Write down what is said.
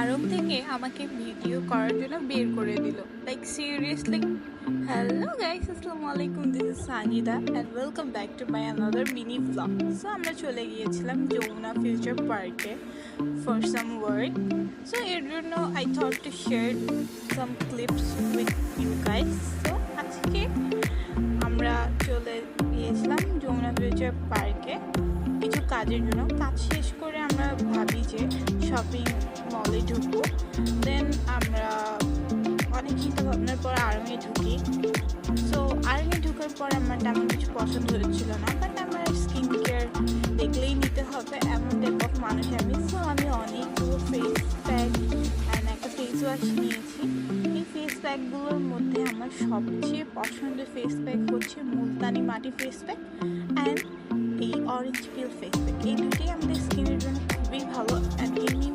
আরব থেকে আমাকে ভিডিও করার জন্য বের করে দিল, লাইক সিরিয়াসলি। হ্যালো গাইস, আসসালামু আলাইকুম, this is Sanida and welcome back to my another mini blog. So আমরা চলে গিয়েছিলাম যমুনা ফিউচার পার্কে ফর সাম ওয়ার্ক। সো এর জন্য I thought to share some clips with you guys. So আজকে আমরা চলে গিয়েছিলাম যমুনা ফিউচার পার্কে কিছু কাজের জন্য। কাজ শেষ করে আমরা ভাবি যে শপিং মলে ঢুকবো। দেন আমরা অনেক চিন্তা ভাবনার পর আর্মি ঢুকি। সো আর্মি ঢুকার পর আমার তেমন কিছু পছন্দ হচ্ছিল না, বাট আমার স্কিন কেয়ার দেখলেই নিতে হবে এমন টাইপ অফ মানুষ আমি। সো আমি অনেকগুলো ফেস প্যাক অ্যান্ড একটা ফেস ওয়াশ নিয়েছি। এই ফেস প্যাকগুলোর মধ্যে আমার সবচেয়ে পছন্দের ফেস প্যাক হচ্ছে মুলতানি মাটি ফেস প্যাক অ্যান্ড এই অরেঞ্জ পিল ফেস প্যাক। এই দুটোই আমাদের স্কিনের জন্য খুবই ভালো অ্যান্ড এমনি